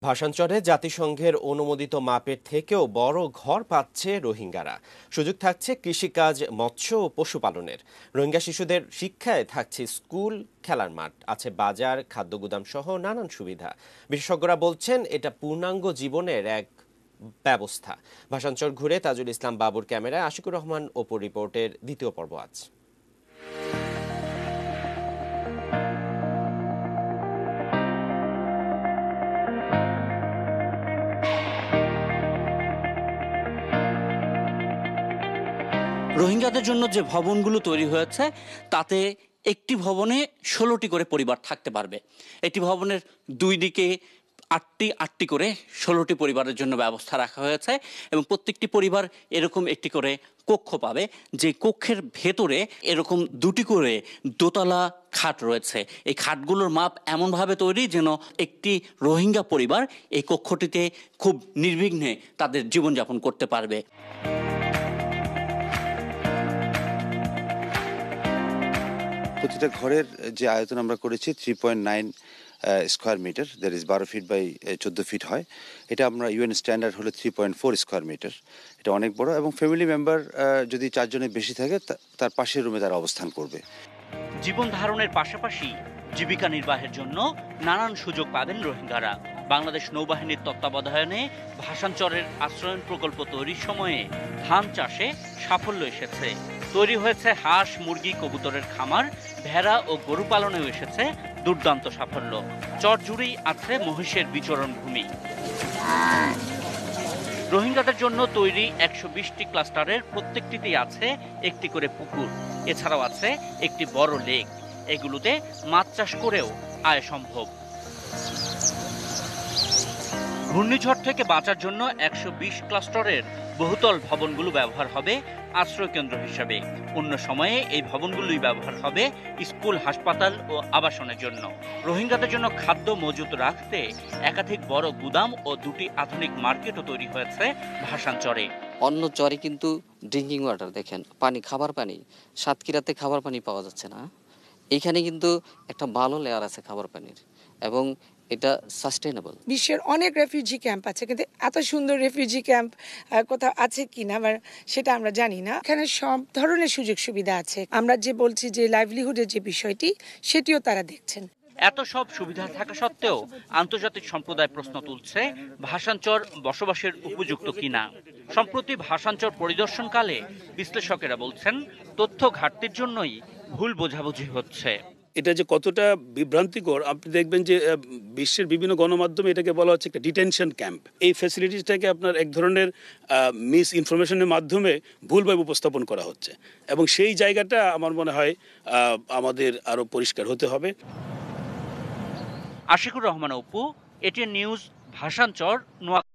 ভাসানচরে জাতিসংঘের অনুমোদিত মাপের থেকেও বড় ঘর পাচ্ছে রোহিঙ্গারা। সুযোগ থাকছে কৃষিকাজ, মৎস্য ও পশুপালনের। রোহিঙ্গা শিশুদের শিক্ষায় থাকছে স্কুল, খেলার মাঠ, আছে বাজার, খাদ্য গুদাম সহ নানান সুবিধা। বিশেষজ্ঞরা বলছেন এটা পূর্ণাঙ্গ জীবনের এক ব্যবস্থা। ভাসানচর ঘুরে তাজুল ইসলাম বাবুর ক্যামেরায় আশিকুর রহমান অপুর রিপোর্টের দ্বিতীয় পর্ব আজ। রোহিঙ্গাদের জন্য যে ভবনগুলো তৈরি হয়েছে তাতে একটি ভবনে 16টি করে পরিবার থাকতে পারবে। একটি ভবনের দুই দিকে আটটি করে 16টি পরিবারের জন্য ব্যবস্থা রাখা হয়েছে এবং প্রত্যেকটি পরিবার এরকম একটি করে কক্ষ পাবে। যে কক্ষের ভেতরে এরকম দুটি করে দোতলা খাট রয়েছে। এই খাটগুলোর মাপ এমনভাবে তৈরি যেন একটি রোহিঙ্গা পরিবার এই কক্ষটিতে খুব নির্বিঘ্নে তাদের জীবনযাপন করতে পারবে। প্রতিটা ঘরের যে আয়তন আমরা করেছি 3.9 square metre, that is 12 feet by 14 feet হয়। এটা আমরা ইউএন স্ট্যান্ডার্ড হলে 3.4 স্কোয়ার মিটার। এটা অনেক বড় এবং ফ্যামিলি মেম্বার যদি 4 জনের বেশি থাকে তার পাশের রুমে তারা অবস্থান করবে। জীবন ধারণের পাশাপাশি জীবিকা নির্বাহের জন্য নানান সুযোগ পাবেন রোহিঙ্গারা। বাংলাদেশ নৌবাহিনীর তত্ত্বাবধানে ভাসানচরের আশ্রয়ন প্রকল্প তৈরির সময়ে ধান চাষে সাফল্য এসেছে। তৈরি হয়েছে হাঁস, মুরগি, কবুতরের খামার, ভেড়া ও গরু পালনেও এসেছে দুর্দান্ত সাফল্য। চর জুড়েই আছে মহিষের বিচরণ ভূমি। রোহিঙ্গাদের জন্য তৈরি 120টি ক্লাস্টারের প্রত্যেকটিতেই আছে একটি করে পুকুর। এছাড়াও আছে একটি বড় লেক। এগুলোতে মাছ চাষ করেও আয় সম্ভব। ঘূর্ণিঝড় থেকে বাঁচার জন্য 120 ক্লাস্টারের বহুতল ভবনগুলো ব্যবহার হবে আশ্রয় কেন্দ্র হিসেবে। অন্য সময়ে এই ভবনগুলোই ব্যবহার হবে স্কুল, হাসপাতাল ও আবাসনের জন্য। রোহিঙ্গাদের জন্য খাদ্য মজুত রাখতে একাধিক বড় গুদাম ও 2টি আধুনিক মার্কেটও তৈরি হয়েছে ভাসানচরে। অন্য চরে কিন্তু ড্রিঙ্কিং ওয়াটার দেখেন, পানি, খাবার পানি, সাতক্ষীরাতে খাবার পানি পাওয়া যাচ্ছে না। এইখানে কিন্তু একটা ভালো লেয়ার আছে খাবার পানির এবং এটা সাস্টেনেবল। বিশ্বের অনেক রেফিউজি ক্যাম্প আছে, কিন্তু এত সুন্দর রেফিউজি ক্যাম্প কোথাও আছে কিনা সেটা আমরা জানি না। এখানে সব ধরনের সুযোগ সুবিধা আছে। আমরা যে বলছি যে লাইভলিহুডের যে বিষয়টি, সেটিও তারা দেখছেন। এত সব সুবিধা থাকা সত্ত্বেও আন্তর্জাতিক সম্প্রদায় প্রশ্ন তুলছে ভাসানচর বসবাসের উপযুক্ত কিনা। সম্প্রতি ভাসানচর পরিদর্শনকালে বিশ্লেষকেরা বলছেন তথ্য ঘাটতির জন্যই ভুল বোঝাবুঝি হচ্ছে। এটা যে কতটা বিভ্রান্তিকর আপনি দেখবেন যে বিশ্বের বিভিন্ন গণমাধ্যমে এটাকে বলা হচ্ছে একটা ডিটেনশন ক্যাম্প। এই ফ্যাসিলিটিসটাকে আপনার এক ধরনের মিস ইনফরমেশনের মাধ্যমে ভুলভাবে উপস্থাপন করা হচ্ছে এবং সেই জায়গাটা আমার মনে হয় আমাদের আরো পরিষ্কার হতে হবে। Ashikur Rahman Apu, ATN news, Bhasan Char, Noakhali.